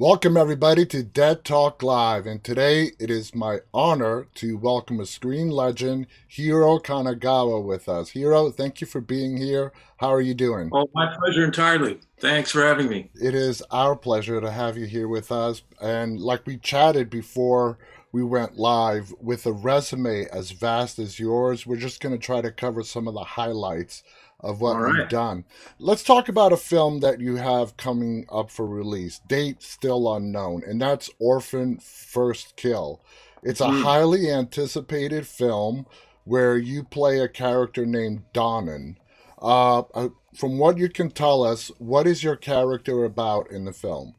Welcome, everybody, to Dead Talk Live. And today it is my honor to welcome a screen legend, Hiro Kanagawa, with us. Hiro, thank you for being here. How are you doing? Oh, my pleasure entirely. Thanks for having me. It is our pleasure to have you here with us. And like we chatted before we went live, with a resume as vast as yours, we're just going to try to cover some of the highlights of All what you've right. done. Let's talk about a film that you have coming up for release, date still unknown, and that's Orphan First Kill. It's a Mm. highly anticipated film where you play a character named Donnan. From what you can tell us, what is your character about in the film?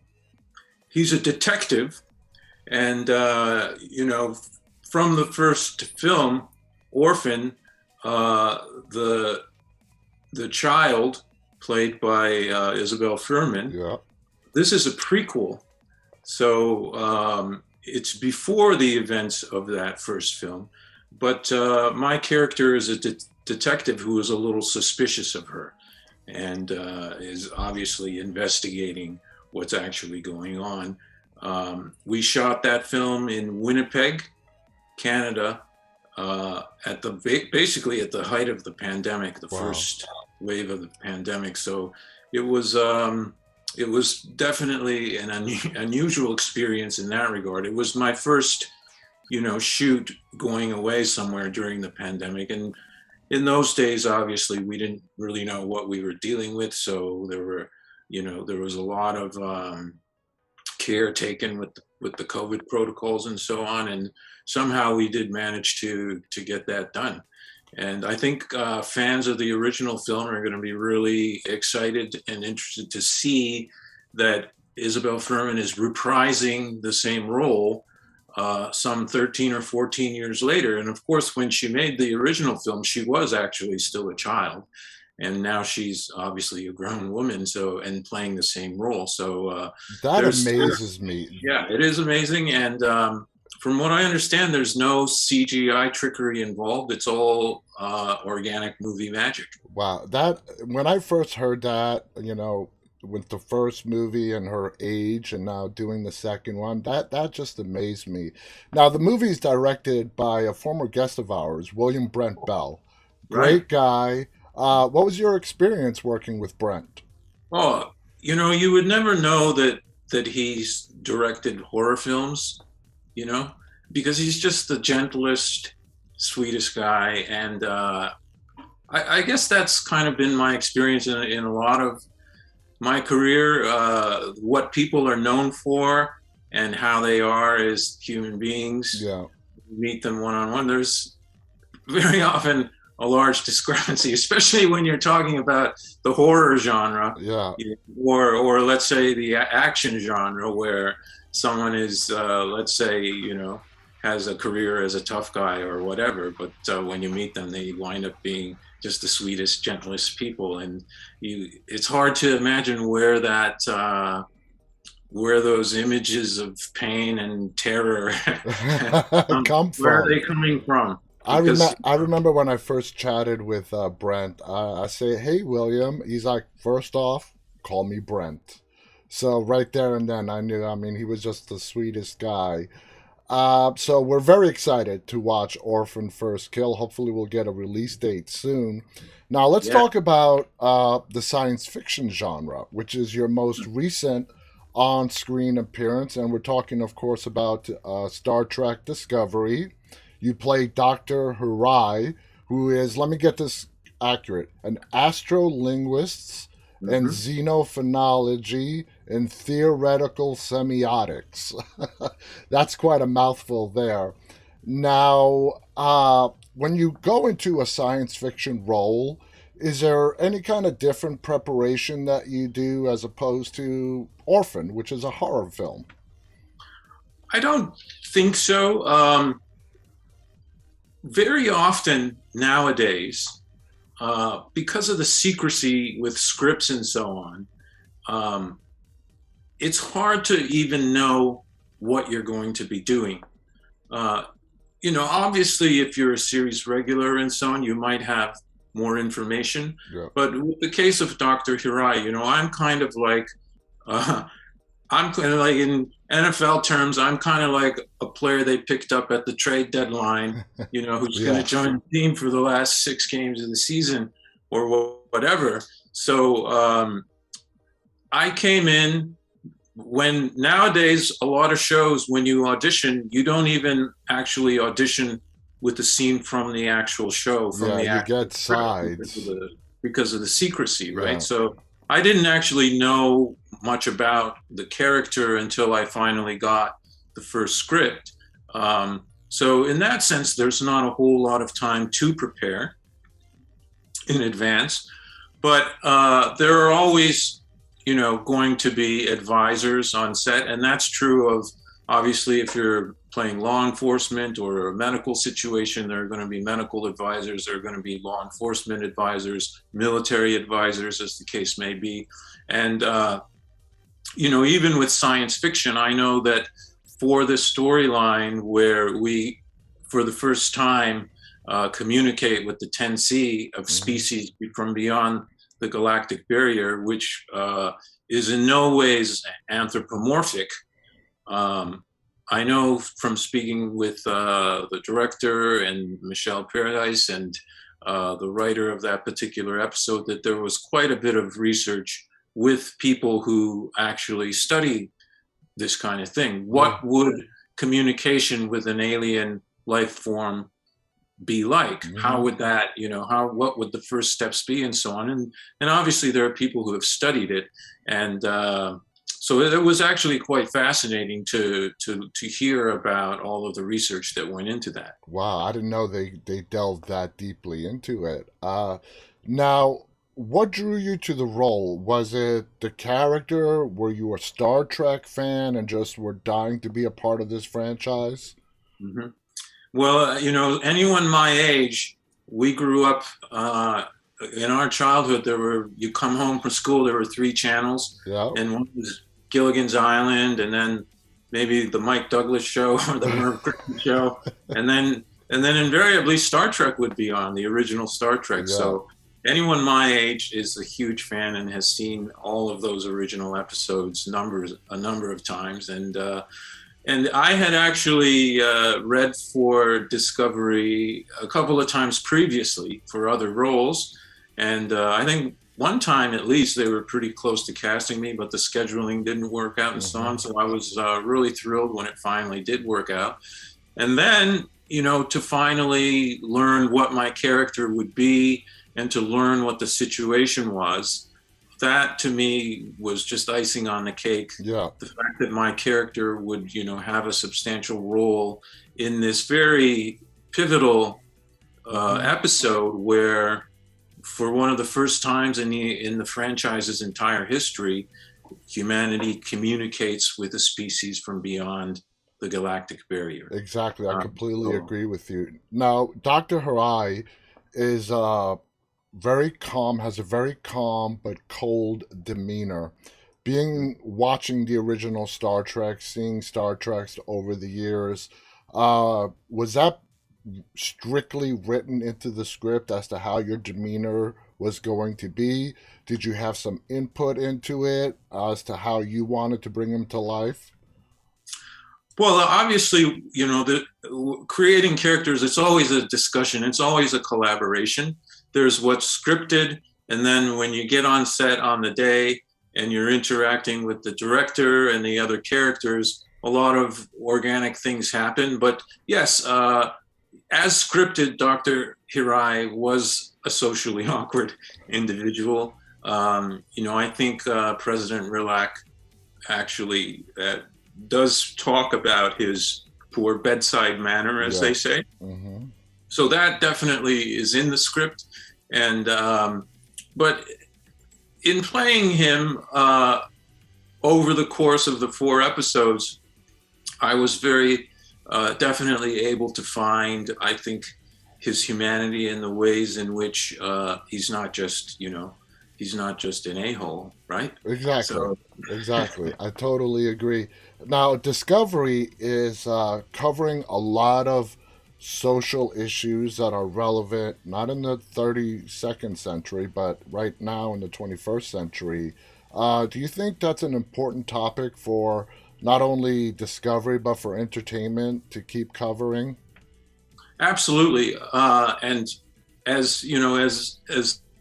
He's a detective, and from the first film, Orphan, uh, the the child played by Isabel Furman. Yeah. This is a prequel, so it's before the events of that first film. But my character is a detective who is a little suspicious of her, and is obviously investigating what's actually going on. We shot that film in Winnipeg, Canada, at the basically at the height of the pandemic, the Wow. first wave of the pandemic. So it was um, it was definitely an unusual experience in that regard. It was my first, shoot going away somewhere during the pandemic, and in those days, obviously, we didn't really know what we were dealing with. So there was a lot of care taken with the COVID protocols and so on. And somehow we did manage to get that done. And I think fans of the original film are going to be really excited and interested to see that Isabel Furman is reprising the same role some 13 or 14 years later. And of course, when she made the original film, she was actually still a child. And now she's obviously a grown woman, so and playing the same role. So That there's amazes me. yeah, it is amazing. And from what I understand, there's no CGI trickery involved. It's all organic movie magic. Wow. That when I first heard that, with the first movie and her age and now doing the second one, that just amazed me. Now the movie is directed by a former guest of ours, William Brent Bell. Right. Great guy. What was your experience working with Brent? Oh, you would never know that he's directed horror films, you know, because he's just the gentlest, sweetest guy. And I guess that's kind of been my experience in a lot of my career. What people are known for and how they are as human beings, Yeah. meet them one on one. There's very often a large discrepancy, especially when you're talking about the horror genre, Yeah. or let's say the action genre, where someone is, let's say, has a career as a tough guy or whatever, but when you meet them, they wind up being just the sweetest, gentlest people, and it's hard to imagine where those images of pain and terror, Come where are from. they coming from? I Because remember. I remember when I first chatted with Brent. I say, "Hey, William." He's like, "First off, call me Brent." So right there and then, I knew. I mean, he was just the sweetest guy. So we're very excited to watch Orphan First Kill. Hopefully, we'll get a release date soon. Now, let's yeah, talk about the science fiction genre, which is your most recent on-screen appearance, and we're talking, of course, about Star Trek Discovery. You play Dr. Harai, who is, let me get this accurate, an astrolinguist and hmm xenophonology and theoretical semiotics. That's quite a mouthful there. Now, when you go into a science fiction role, is there any kind of different preparation that you do as opposed to Orphan, which is a horror film? I don't think so. Very often nowadays, because of the secrecy with scripts and so on, um, it's hard to even know what you're going to be doing. Uh, Obviously, if you're a series regular and so on, you might have more information. Yeah. But with the case of Dr. Hirai, I'm kind of like, uh, I'm kind of like in NFL terms, I'm kind of like a player they picked up at the trade deadline, who's going to Yeah. join the team for the last 6 games of the season or whatever. So I came in when nowadays a lot of shows, when you audition, you don't even actually audition with the scene from the actual show, from Yeah, the you actual get script sides. because of the secrecy, right? Yeah. So I didn't actually know much about the character until I finally got the first script. So in that sense, there's not a whole lot of time to prepare in advance, but there are always, going to be advisors on set, and that's true of obviously if you're playing law enforcement or a medical situation, there are going to be medical advisors, there are going to be law enforcement advisors, military advisors, as the case may be, and even with science fiction, I know that for this storyline where we, for the first time, communicate with the 10C of Hmm. species from beyond the galactic barrier, which is in no ways anthropomorphic. Um, I know from speaking with the director and Michelle Paradise and the writer of that particular episode that there was quite a bit of research with people who actually study this kind of thing. Yeah. What would communication with an alien life form be like? How Hmm. would that, what would the first steps be, and so on? And obviously there are people who have studied it, and so it was actually quite fascinating to hear about all of the research that went into that. Wow, I didn't know they delved that deeply into it. Now, what drew you to the role? Was it the character? Were you a Star Trek fan and just were dying to be a part of this franchise? Mm-hmm. Well, anyone my age, we grew up in our childhood. You come home from school, there were three channels, Yeah. and one was Gilligan's Island, and then maybe the Mike Douglas show or the Merv Griffin show, and then invariably Star Trek would be on, the original Star Trek. Yeah. So anyone my age is a huge fan and has seen all of those original episodes a number of times, and I had actually read for Discovery a couple of times previously for other roles. And I think one time at least they were pretty close to casting me, but the scheduling didn't work out and so Hmm. on. So I was really thrilled when it finally did work out. And then, to finally learn what my character would be and to learn what the situation was, that to me was just icing on the cake. Yeah. The fact that my character would, have a substantial role in this very pivotal Hmm. episode where, for one of the first times in the franchise's entire history, humanity communicates with a species from beyond the galactic barrier. Exactly. I completely So, agree with you. Now, Dr. Harai is very calm, has a very calm but cold demeanor. Being watching the original Star Trek, seeing Star Treks over the years, was that strictly written into the script as to how your demeanor was going to be? Did you have some input into it as to how you wanted to bring him to life? well, obviously, creating characters, it's always a discussion, it's always a collaboration. There's what's scripted, and then when you get on set on the day and you're interacting with the director and the other characters, a lot of organic things happen. But yes, as scripted, Dr. Hirai was a socially awkward individual. I think President Rilak actually does talk about his poor bedside manner, as Yeah. they say. Hmm. So that definitely is in the script. And but in playing him over the course of the 4 episodes, I was very definitely able to find, I think, his humanity in the ways in which he's not just an a-hole, right? Exactly. So Exactly. I totally agree. Now, Discovery is covering a lot of social issues that are relevant, not in the 32nd century, but right now in the 21st century. Do you think that's an important topic for not only discovery but for entertainment to keep covering? Absolutely. And as you know, as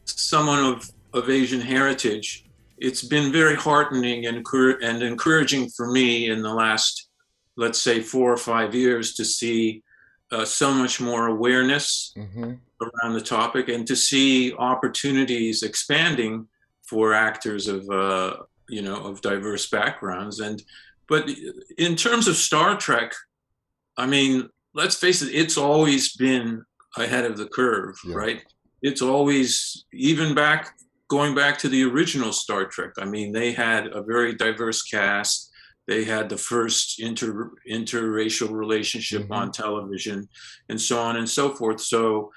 someone of Asian heritage, it's been very heartening and encouraging for me in the last, let's say, 4 or 5 years to see so much more awareness Mm-hmm. around the topic and to see opportunities expanding for actors of of diverse backgrounds. And but in terms of Star Trek, I mean, let's face it, it's always been ahead of the curve, Yeah. right? It's always, even going back to the original Star Trek, I mean, they had a very diverse cast. They had the first interracial relationship Mm-hmm. on television, and so on and so forth. So,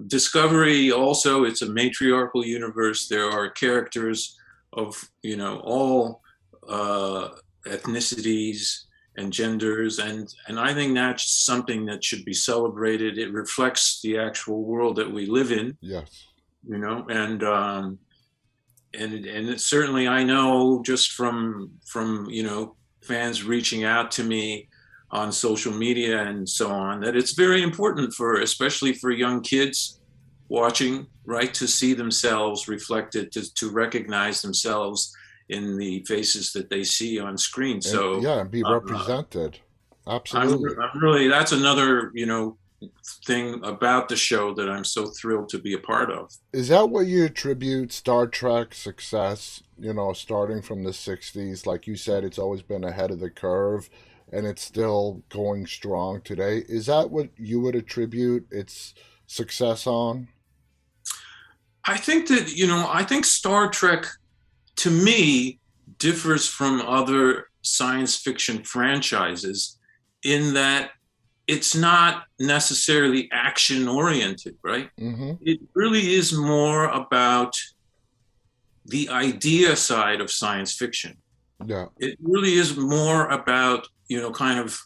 Discovery also, it's a matriarchal universe. There are characters of, all uh, ethnicities and genders, and I think that's something that should be celebrated. It reflects the actual world that we live in, Yes. and it certainly, I know just from fans reaching out to me on social media and so on, that it's very important for, especially for young kids watching, right, to see themselves reflected, to recognize themselves in the faces that they see on screen. And So yeah, and be uh, represented. Absolutely. I'm really, that's another, thing about the show that I'm so thrilled to be a part of. Is that what you attribute Star Trek's success, starting from the 60s? Like you said, it's always been ahead of the curve and it's still going strong today. Is that what you would attribute its success on? I think that, I think Star Trek to me differs from other science fiction franchises in that it's not necessarily action oriented, right? Mm-hmm. It really is more about the idea side of science fiction. Yeah. It really is more about, kind of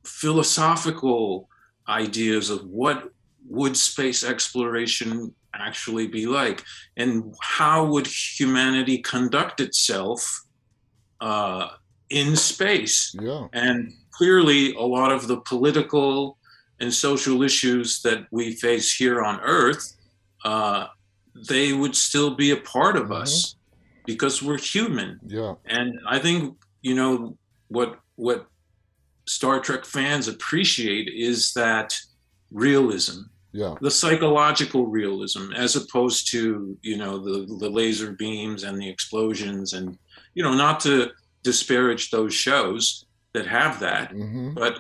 philosophical ideas of what would space exploration actually be like, and how would humanity conduct itself uh, in space. Yeah. And clearly, a lot of the political and social issues that we face here on Earth, uh, they would still be a part of Mm-hmm. us because we're human. Yeah. And I think, what Star Trek fans appreciate is that realism, Yeah. the psychological realism, as opposed to, the laser beams and the explosions, and, not to disparage those shows that have that, Mm-hmm. but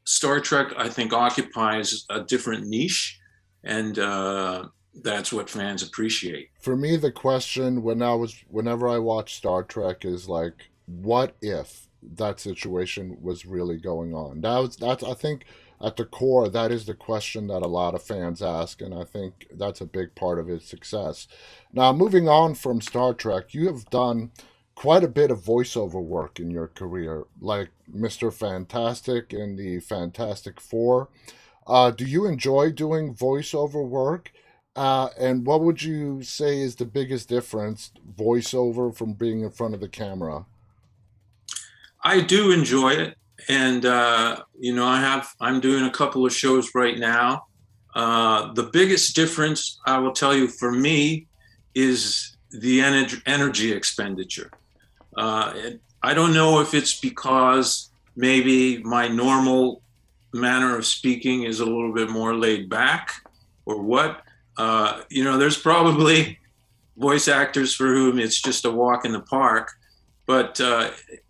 Star Trek, I think, occupies a different niche, and that's what fans appreciate. For me, the question whenever I watch Star Trek is like, what if that situation was really going on? That's I think at the core that is the question that a lot of fans ask, and I think that's a big part of its success. Now, moving on from Star Trek, you have done quite a bit of voiceover work in your career, like Mr. Fantastic and the Fantastic Four. Do you enjoy doing voiceover work? And what would you say is the biggest difference, voiceover from being in front of the camera? I do enjoy it, and I'm doing a couple of shows right now. The biggest difference, I will tell you, for me, is the energy expenditure. I don't know if it's because maybe my normal manner of speaking is a little bit more laid back, or what. There's probably voice actors for whom it's just a walk in the park. But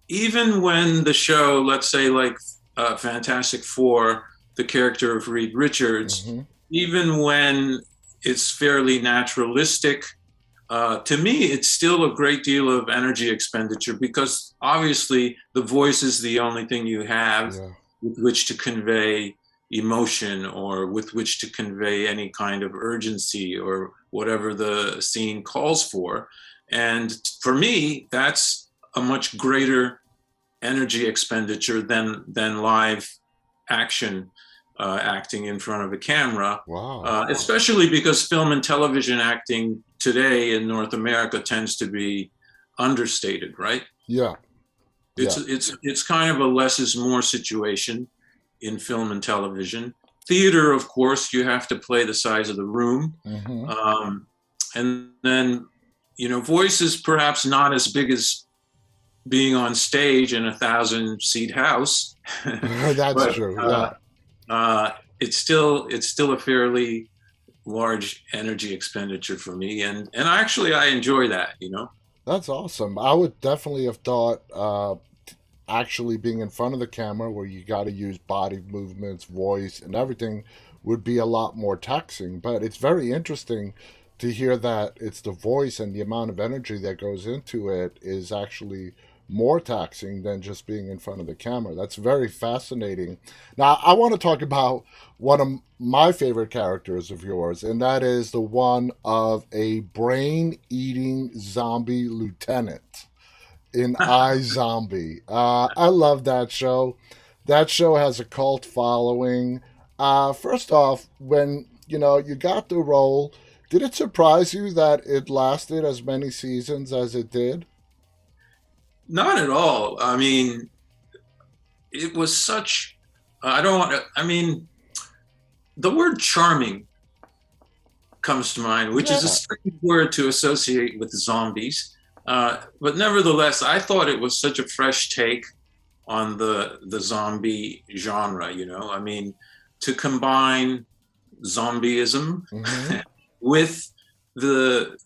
even when the show, let's say like Fantastic Four, the character of Reed Richards, Mm-hmm. even when it's fairly naturalistic, to me, it's still a great deal of energy expenditure because obviously the voice is the only thing you have Yeah. with which to convey emotion or with which to convey any kind of urgency or whatever the scene calls for. And for me, that's a much greater energy expenditure than live action acting in front of a camera, Wow. especially because film and television acting today in North America tends to be understated, right? Yeah, yeah. It's kind of a less is more situation in film and television. Theater, of course, you have to play the size of the room, Hmm. um, and then voice is perhaps not as big as being on stage in 1,000 seat house, That's but true. Yeah. it's still a fairly large energy expenditure for me, and actually I enjoy that. That's awesome. I would definitely have thought actually being in front of the camera where you got to use body movements, voice, and everything would be a lot more taxing. But it's very interesting to hear that it's the voice and the amount of energy that goes into it is actually more taxing than just being in front of the camera. That's very fascinating. Now, I want to talk about one of my favorite characters of yours, and that is the one of a brain eating zombie lieutenant in iZombie. I love that show. That show has a cult following. First off, when you got the role, did it surprise you that it lasted as many seasons as it did? Not at all. I mean, it was such. I don't want to. I mean, the word charming comes to mind, which is a Yeah. strange word to associate with zombies. But nevertheless, I thought it was such a fresh take on the zombie genre. I mean, to combine zombieism Mm-hmm. with the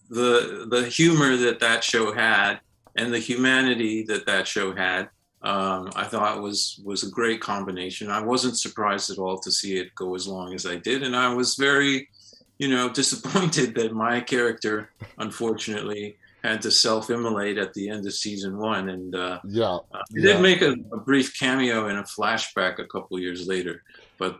humor that show had and the humanity that show had. I thought was a great combination. I wasn't surprised at all to see it go as long as I did, and I was very, disappointed that my character, unfortunately, had to self-immolate at the end of season one. And Yeah. he did Yeah. make a brief cameo in a flashback a couple years later, but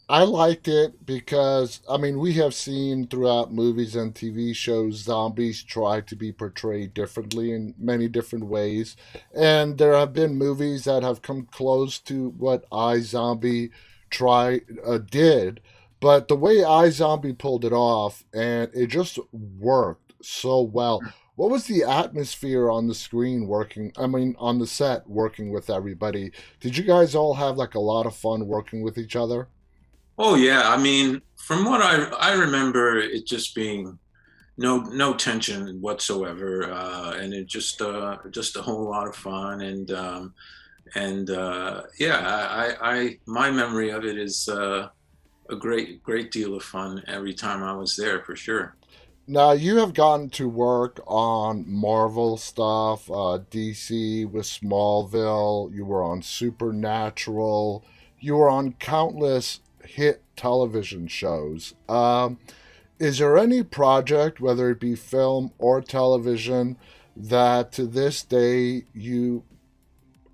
I liked it because, I mean, we have seen throughout movies and TV shows zombies try to be portrayed differently in many different ways. And there have been movies that have come close to what iZombie did. But the way iZombie pulled it off, and it just worked so well. What was the atmosphere on the screen working? I mean, on the set working with everybody? Did you guys all have like a lot of fun working with each other? oh yeah, I mean, from what I remember, it just being no tension whatsoever, and it just a whole lot of fun, and yeah, I my memory of it is a great deal of fun every time I was there for sure. Now you have gotten to work on Marvel stuff, DC with Smallville. You were on Supernatural. You were on countless hit television shows. Is there any project, whether it be film or television, that to this day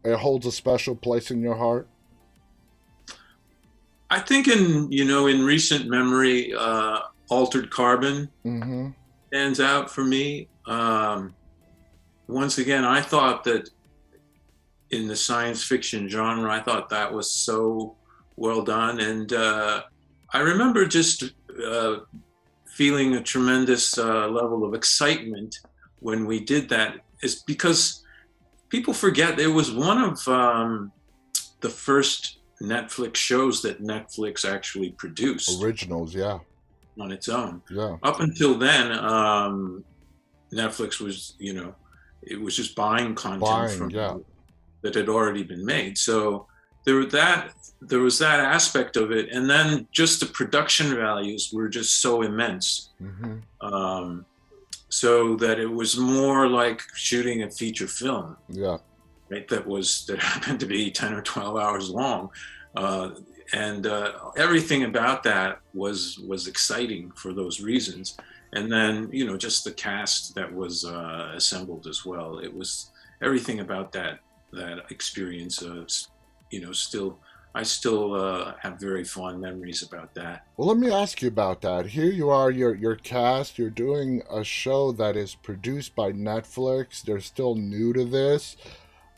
it holds a special place in your heart? I think in recent memory, Altered Carbon Mm-hmm. stands out for me. Once again, I thought that in the science fiction genre, I thought that was so well done, and I remember just uh, feeling a tremendous level of excitement when we did that. Is because people forget it was one of the first Netflix shows that Netflix actually produced Originals, yeah, on its own. yeah, Up until then, Netflix was, it was just buying content buying, from yeah. that had already been made. So there was that aspect of it, and then just the production values were just so immense. Mm-hmm. Um, so that it was more like shooting a feature film, Yeah. right? That happened to be 10 or 12 hours long, uh, and everything about that was exciting for those reasons. And then just the cast that was assembled as well. It was everything about that experience. Still I still have very fond memories about that. Well, let me ask you about that. Here you are, you're cast, you're doing a show that is produced by Netflix. They're still new to this.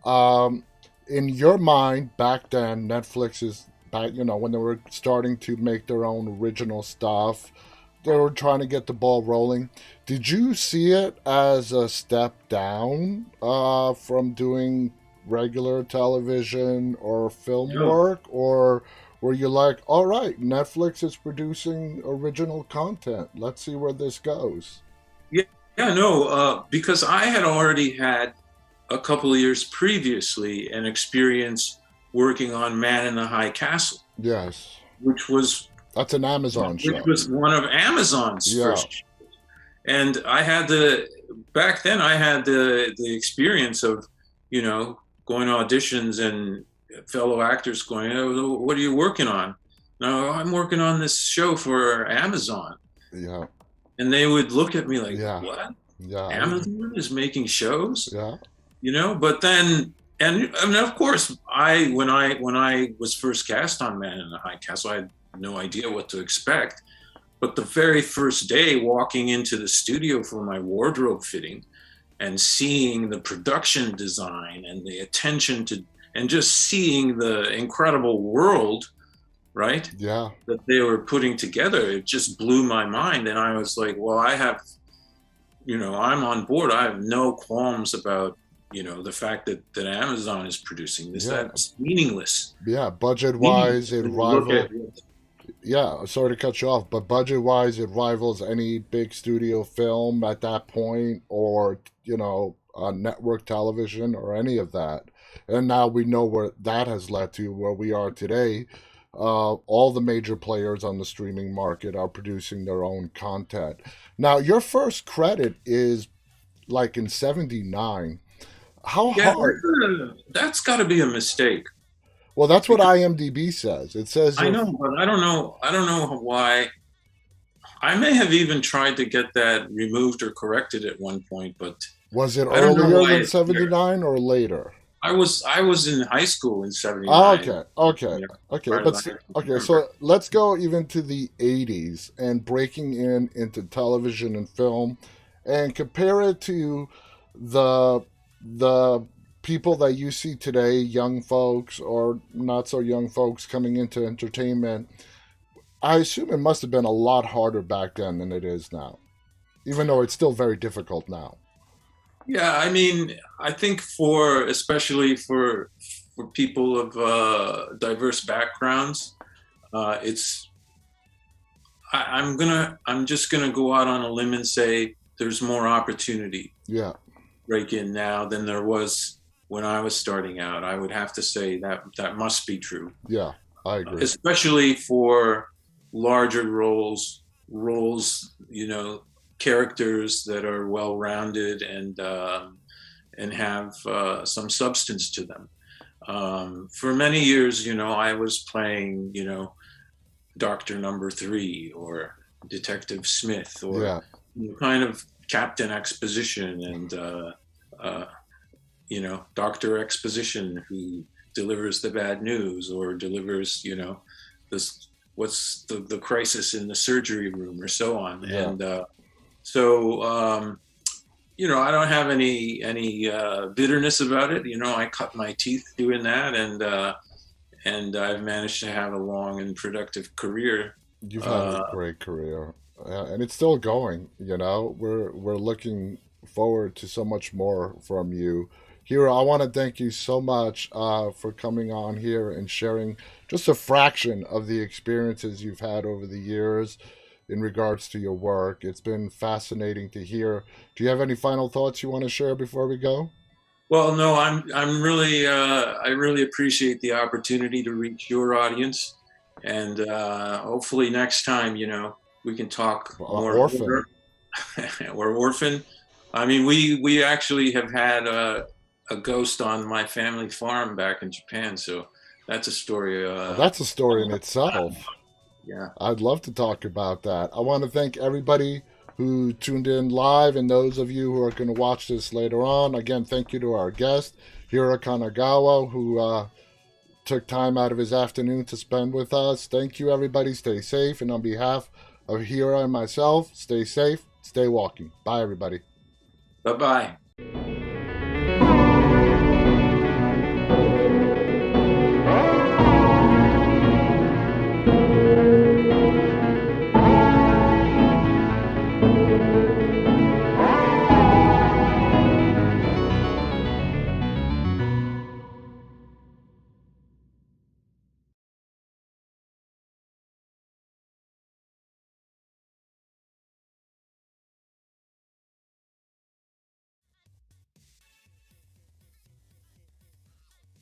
Um, in your mind, back then, Netflix is back, when they were starting to make their own original stuff. they were trying to get the ball rolling. Did you see it as a step down from doing regular television or film No. work, or were you like, all right, Netflix is producing original content. Let's see where this goes. Yeah, yeah, no, because I had already had a couple of years previously an experience working on Man in the High Castle, Yes, which was that's an Amazon show. one of Amazon's Yeah, first. And I had the back then I had the experience of, you know, going to auditions and fellow actors going, oh, what are you working on? No, I'm working on this show for Amazon. yeah, And they would look at me like, yeah, what? yeah, Amazon is making shows? yeah, You know, but then and of course when I was first cast on Man in the High Castle, I had no idea what to expect. But the very first day walking into the studio for my wardrobe fitting and seeing the production design and the attention to and just seeing the incredible world, right, yeah. that they were putting together, it just blew my mind. And I was like, well, I have, you know, I'm on board. I have no qualms about, you know, the fact that Amazon is producing this. Yeah, That's meaningless. yeah. Budget wise, Meaningless it when you look rival. at Yeah, sorry to cut you off, but budget wise, it rivals any big studio film at that point, or network television or any of that. And now we know where that has led to, where we are today. All the major players on the streaming market are producing their own content. Now, your first credit is like in '79. How yeah, hard? that's got to be a mistake. Well, that's what Because IMDb says. It says I your know, but I don't know. I don't know why. I may have even tried to get that removed or corrected at one point, but was it I don't know earlier why than it's there. '79 or later? I was in high school in Oh, '79. okay, okay, Yeah, okay. part of the I can Okay. remember. So let's go even to the '80s and breaking in into television and film, and compare it to the the people that you see today, young folks or not so young folks coming into entertainment. I assume it must have been a lot harder back then than it is now, even though it's still very difficult now. Yeah, I mean, I think for especially for people of diverse backgrounds, it's I'm just gonna go out on a limb and say there's more opportunity Yeah, break in now than there was when I was starting out. I would have to say that that must be true, yeah, I agree. especially for larger roles, you know, characters that are well rounded and have some substance to them. For many years, you know, I was playing, you know, Doctor Number Three or Detective Smith or Yeah, kind of Captain Exposition and uh, you know, Doctor Exposition who delivers the bad news or delivers, you know, this what's the crisis in the surgery room or so on. yeah. And so you know, I don't have any bitterness about it. You know, I cut my teeth doing that, and I've managed to have a long and productive career. You've had a Uh, great career, and it's still going. We're looking forward to so much more from you, Hiro. I want to thank you so much for coming on here and sharing just a fraction of the experiences you've had over the years in regards to your work. It's been fascinating to hear. Do you have any final thoughts you want to share before we go? well, no, I'm really I really appreciate the opportunity to reach your audience, and hopefully next time, you know, we can talk more Orphan. horror or orphan. I mean, we actually have had a ghost on my family farm back in Japan, so that's a story. Well, that's a story in itself. Yeah. I'd love to talk about that. I want to thank everybody who tuned in live and those of you who are going to watch this later on. Again, thank you to our guest, Hiro Kanagawa, who took time out of his afternoon to spend with us. Thank you, everybody. Stay safe. And on behalf of Hiro and myself, stay safe, stay walking. Bye, everybody. Bye bye.